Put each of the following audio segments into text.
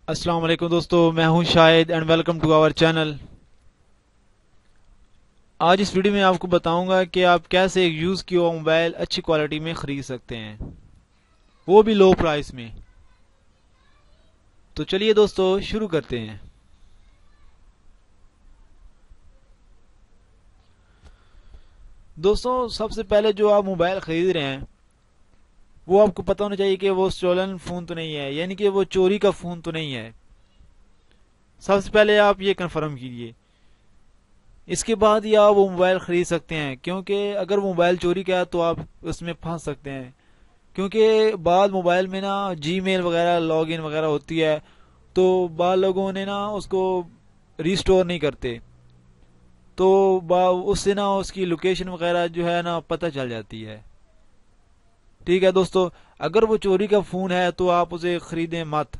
السلام علیکم دوستو، میں ہوں Shahid and welcome to our channel. آج اس ویڈیو میں آپ کو بتاؤں گا کہ آپ کیسے ایک یوز کیا ہوا موبائل اچھی کوالٹی میں خرید سکتے ہیں، وہ بھی لو پرائس میں۔ تو چلیے دوستو شروع کرتے ہیں۔ دوستو سب سے پہلے جو آپ موبائل خرید رہے ہیں وہ آپ کو پتہ ہونا چاہیے کہ وہ اسٹولن فون تو نہیں ہے، یعنی کہ وہ چوری کا فون تو نہیں ہے۔ سب سے پہلے آپ یہ کنفرم کیجئے، اس کے بعد ہی آپ وہ موبائل خرید سکتے ہیں، کیونکہ اگر وہ موبائل چوری کا ہے تو آپ اس میں پھنس سکتے ہیں، کیونکہ بعض موبائل میں نا جی میل وغیرہ لاگ ان وغیرہ ہوتی ہے، تو بعض لوگوں نے نا اس کو ریسٹور نہیں کرتے، تو اس سے نا اس کی لوکیشن وغیرہ جو ہے نا پتہ چل جاتی ہے۔ ٹھیک ہے دوستو، اگر وہ چوری کا فون ہے تو آپ اسے خریدیں مت،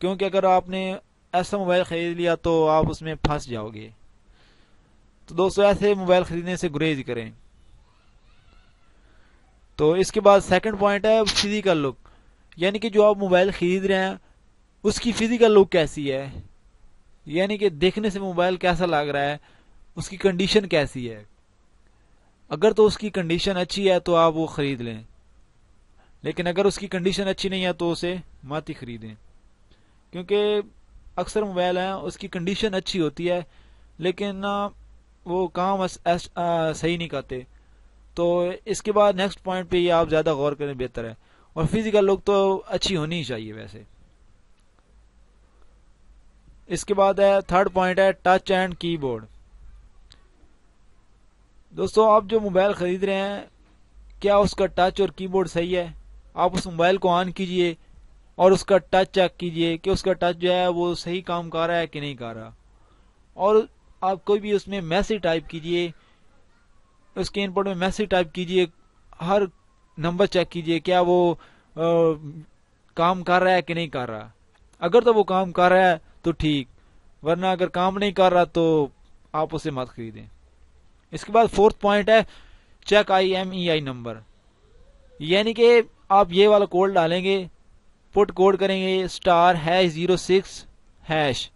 کیونکہ اگر آپ نے ایسا موبائل خرید لیا تو آپ اس میں پھنس جاؤ گے۔ تو دوستو ایسے موبائل خریدنے سے گریز کریں۔ تو اس کے بعد سیکنڈ پوائنٹ ہے فزیکل لک، یعنی کہ جو آپ موبائل خرید رہے ہیں اس کی فزیکل لک کیسی ہے، یعنی کہ دیکھنے سے موبائل کیسا لگ رہا ہے، اس کی کنڈیشن کیسی ہے۔ اگر تو اس کی کنڈیشن اچھی ہے تو آپ وہ خرید لیں، لیکن اگر اس کی کنڈیشن اچھی نہیں ہے تو اسے مت ہی خریدیں، کیونکہ اکثر موبائل ہیں اس کی کنڈیشن اچھی ہوتی ہے لیکن وہ کام صحیح نہیں کرتے۔ تو اس کے بعد نیکسٹ پوائنٹ پہ یہ آپ زیادہ غور کریں بہتر ہے، اور فزیکل لک تو اچھی ہونی ہی چاہیے ویسے۔ اس کے بعد ہے تھرڈ پوائنٹ ہے ٹچ اینڈ کی بورڈ۔ دوستو آپ جو موبائل خرید رہے ہیں کیا اس کا ٹچ اور کی بورڈ صحیح ہے؟ آپ اس موبائل کو آن کیجئے اور اس کا ٹچ چیک کیجئے کہ اس کا ٹچ جو ہے وہ صحیح کام کر رہا ہے کہ نہیں کر رہا، اور آپ کوئی بھی اس میں میسج ٹائپ کیجئے، اس کے ان پٹ میں میسج ٹائپ کیجئے، ہر نمبر چیک کیجئے کیا وہ کام کر رہا ہے کہ نہیں کر رہا۔ اگر تو وہ کام کر رہا ہے تو ٹھیک، ورنہ اگر کام نہیں کر رہا تو آپ اسے مت خریدیں۔ اس کے بعد فورتھ پوائنٹ ہے چیک IMEI نمبر، یعنی کہ آپ یہ والا کوڈ ڈالیں گے، پٹ کوڈ کریں گے *#06#،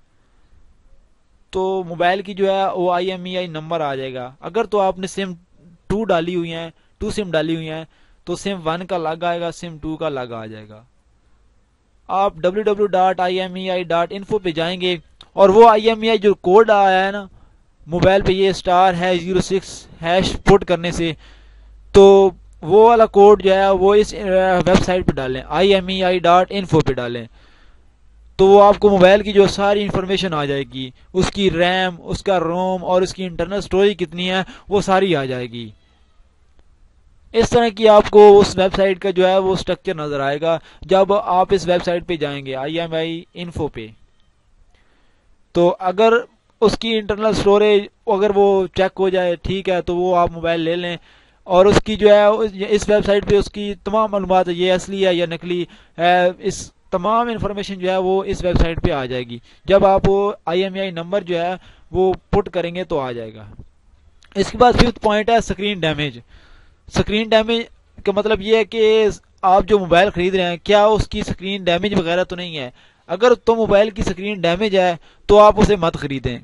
تو موبائل کی جو ہے وہ IMEI نمبر آ جائے گا۔ اگر تو آپ نے سم 2 ڈالی ہوئی ہیں، 2 سم ڈالی ہوئی ہیں، تو سم 1 کا الگ آئے گا، سم 2 کا الگ آ جائے گا۔ آپ www.imei.info پہ جائیں گے اور وہ IMEI جو کوڈ آیا ہے نا موبائل پہ، یہ *#06# پٹ کرنے سے، تو وہ والا کوڈ جو ہے وہ اس ویب سائٹ پہ ڈالیں، imei.info پہ ڈالیں، تو وہ آپ کو موبائل کی جو ساری انفارمیشن آ جائے گی، اس کی ریم، اس کا روم اور اس کی انٹرنل اسٹوریج کتنی ہے وہ ساری آ جائے گی۔ اس طرح کی آپ کو اس ویب سائٹ کا جو ہے وہ سٹرکچر نظر آئے گا جب آپ اس ویب سائٹ پہ جائیں گے IMEI.info پہ۔ تو اگر اس کی انٹرنل اسٹوریج اگر وہ چیک ہو جائے ٹھیک ہے تو وہ آپ موبائل لے لیں، اور اس کی جو ہے اس ویب سائٹ پہ اس کی تمام معلومات، یہ اصلی ہے یا نقلی ہے، اس تمام انفارمیشن جو ہے وہ اس ویب سائٹ پہ آ جائے گی۔ جب آپ وہ IMEI نمبر جو ہے وہ پٹ کریں گے تو آ جائے گا۔ اس کے بعد ففتھ پوائنٹ ہے اسکرین ڈیمیج۔ اسکرین ڈیمیج کا مطلب یہ ہے کہ آپ جو موبائل خرید رہے ہیں کیا اس کی اسکرین ڈیمیج وغیرہ تو نہیں ہے۔ اگر تو موبائل کی اسکرین ڈیمیج ہے تو آپ اسے مت خریدیں،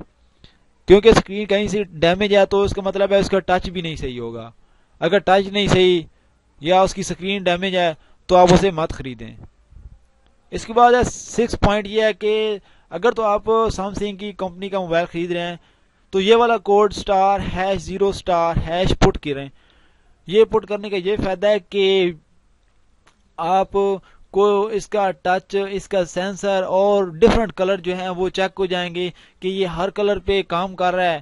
کیونکہ اسکرین کہیں سے ڈیمیج ہے تو اس کا مطلب ہے اس کا ٹچ بھی نہیں صحیح ہوگا۔ اگر ٹچ نہیں صحیح یا اس کی اسکرین ڈیمیج ہے تو آپ اسے مت خریدیں۔ اس کے بعد ہے 6 پوائنٹ یہ ہے کہ اگر تو آپ سیمسنگ کی کمپنی کا موبائل خرید رہے ہیں تو یہ والا کوڈ *#0* پٹ کریں۔ یہ پٹ کرنے کا یہ فائدہ ہے کہ آپ کو اس کا ٹچ، اس کا سینسر اور ڈفرنٹ کلر جو ہیں وہ چیک ہو جائیں گے کہ یہ ہر کلر پہ کام کر رہا ہے،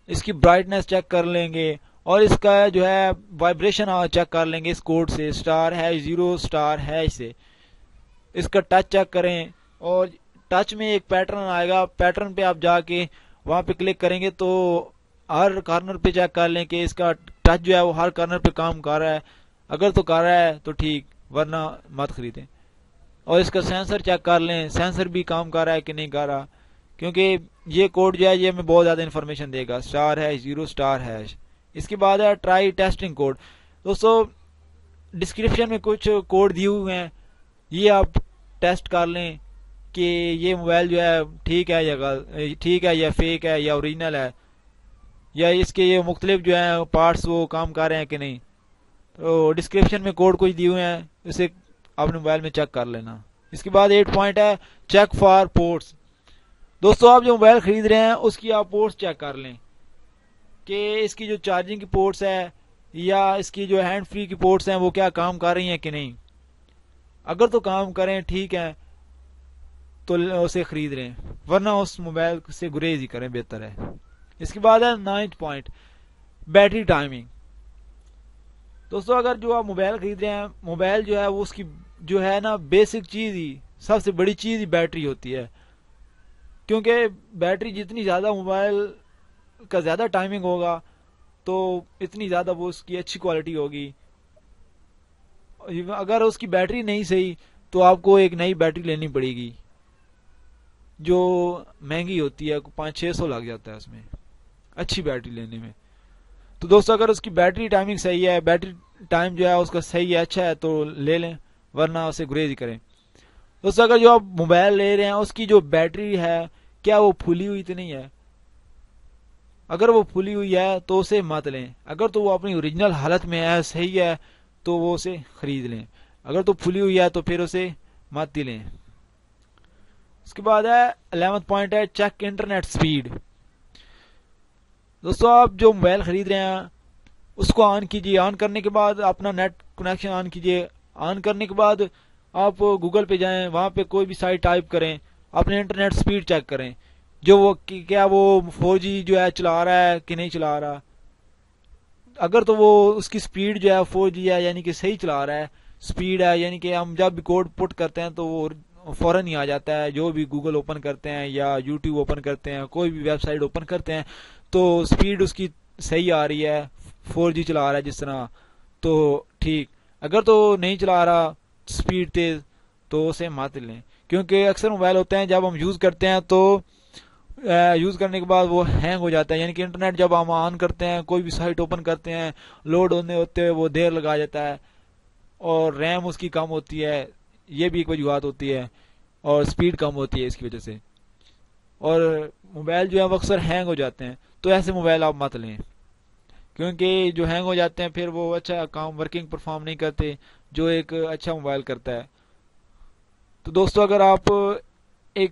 اس کی برائٹنس چیک کر لیں گے، اور اس کا جو ہے وائبریشن چیک کر لیں گے اس کوڈ سے *#0* سے۔ اس کا ٹچ چیک کریں، اور ٹچ میں ایک پیٹرن آئے گا، پیٹرن پہ آپ جا کے وہاں پہ کلک کریں گے تو ہر کارنر پہ چیک کر لیں کہ اس کا ٹچ جو ہے وہ ہر کارنر پہ کام کر رہا ہے۔ اگر تو کر رہا ہے تو ٹھیک، ورنہ مت خریدیں۔ اور اس کا سینسر چیک کر لیں، سینسر بھی کام کر رہا ہے کہ نہیں کر رہا، کیونکہ یہ کوڈ جو ہے یہ ہمیں بہت زیادہ انفارمیشن دے گا *#0*#۔ اس کے بعد ہے ٹرائی ٹیسٹنگ کوڈ۔ دوستو ڈسکرپشن میں کچھ کوڈ دیے ہوئے ہیں، یہ آپ ٹیسٹ کر لیں کہ یہ موبائل جو ہے ٹھیک ہے یا فیک ہے یا اوریجنل ہے، یا اس کے یہ مختلف جو ہیں پارٹس وہ کام کر رہے ہیں کہ نہیں. تو ڈسکرپشن میں کوڈ کچھ دیے ہوئے ہیں، اسے اپنے موبائل میں چیک کر لینا. اس کے بعد 8 پوائنٹ ہے چیک فار پورٹس. دوستو آپ جو موبائل خرید رہے ہیں اس کی آپ پورٹس چیک کر لیں کہ اس کی جو چارجنگ کی پورٹس ہے یا اس کی جو ہینڈ فری کی پورٹس ہیں وہ کیا کام کر رہی ہیں کہ نہیں. اگر تو کام کریں ٹھیک ہے تو اسے خرید لیں، ورنہ اس موبائل سے گریز ہی کریں، بہتر ہے. اس کے بعد ہے 9 پوائنٹ بیٹری ٹائمنگ. دوستو اگر جو آپ موبائل خرید رہے ہیں، موبائل جو ہے وہ اس کی جو ہے نا بیسک چیز ہی، سب سے بڑی چیز ہی بیٹری ہوتی ہے. کیونکہ بیٹری جتنی زیادہ موبائل کا زیادہ ٹائمنگ ہوگا تو اتنی زیادہ وہ اس کی اچھی کوالٹی ہوگی. اگر اس کی بیٹری نہیں صحیح تو آپ کو ایک نئی بیٹری لینی پڑے گی جو مہنگی ہوتی ہے، 500-600 لگ جاتا ہے اس میں اچھی بیٹری لینے میں. تو دوستو اگر اس کی بیٹری ٹائمنگ صحیح ہے، بیٹری ٹائم جو ہے اس کا صحیح ہے، اچھا ہے تو لے لیں، ورنہ اسے گریز ہی کریں. دوستو اگر جو آپ موبائل لے رہے ہیں اس کی جو بیٹری ہے کیا وہ پھولی ہوئی تو نہیں ہے. اگر وہ پھولی ہوئی ہے تو اسے مت لیں. اگر تو وہ اپنی اوریجنل حالت میں ہے، صحیح ہے، تو وہ اسے خرید لیں. اگر تو پھولی ہوئی ہے تو پھر اسے مت ہی لیں. اس کے بعد ہے 11 پوائنٹ ہے چیک انٹرنیٹ سپیڈ. دوستو آپ جو موبائل خرید رہے ہیں اس کو آن کیجیے. آن کرنے کے بعد اپنا نیٹ کنیکشن آن کیجیے. آن کرنے کے بعد آپ گوگل پہ جائیں، وہاں پہ کوئی بھی سائٹ ٹائپ کریں، اپنے انٹرنیٹ سپیڈ چیک کریں جو وہ کیا وہ 4G جو ہے چلا رہا ہے کہ نہیں چلا رہا. اگر تو وہ اس کی سپیڈ جو ہے 4G ہے یعنی کہ صحیح چلا رہا ہے، سپیڈ ہے یعنی کہ ہم جب بھی کوڈ پٹ کرتے ہیں تو وہ فوراً ہی آ جاتا ہے. جو بھی گوگل اوپن کرتے ہیں یا یوٹیوب اوپن کرتے ہیں، کوئی بھی ویب سائٹ اوپن کرتے ہیں تو سپیڈ اس کی صحیح آ رہی ہے، 4G چلا رہا ہے جس طرح، تو ٹھیک. اگر تو نہیں چلا رہا سپیڈ تیز تو اسے مت لیں. کیونکہ اکثر موبائل ہوتے ہیں جب ہم یوز کرتے ہیں تو یوز کرنے کے بعد وہ ہینگ ہو جاتا ہے. یعنی کہ انٹرنیٹ جب ہم آن کرتے ہیں، کوئی بھی سائٹ اوپن کرتے ہیں، لوڈ ہوتے ہوئے وہ دیر لگا جاتا ہے اور ریم اس کی کم ہوتی ہے. یہ بھی ایک وجوہات ہوتی ہے، اور سپیڈ کم ہوتی ہے اس کی وجہ سے. اور موبائل جو ہے وہ اکثر ہینگ ہو جاتے ہیں، تو ایسے موبائل آپ مت لیں. کیونکہ جو ہینگ ہو جاتے ہیں پھر وہ اچھا کام ورکنگ پرفارم نہیں کرتے جو ایک اچھا موبائل کرتا ہے. تو دوستو اگر آپ ایک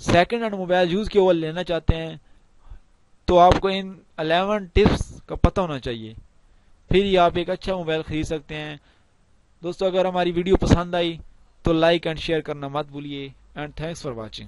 سیکنڈ ہینڈ موبائل یوز کے اوور لینا چاہتے ہیں تو آپ کو ان 11 ٹپس کا پتہ ہونا چاہیے، پھر ہی آپ ایک اچھا موبائل خرید سکتے ہیں. دوستو اگر ہماری ویڈیو پسند آئی تو لائک اینڈ شیئر کرنا مت بھولیے. And thanks for watching.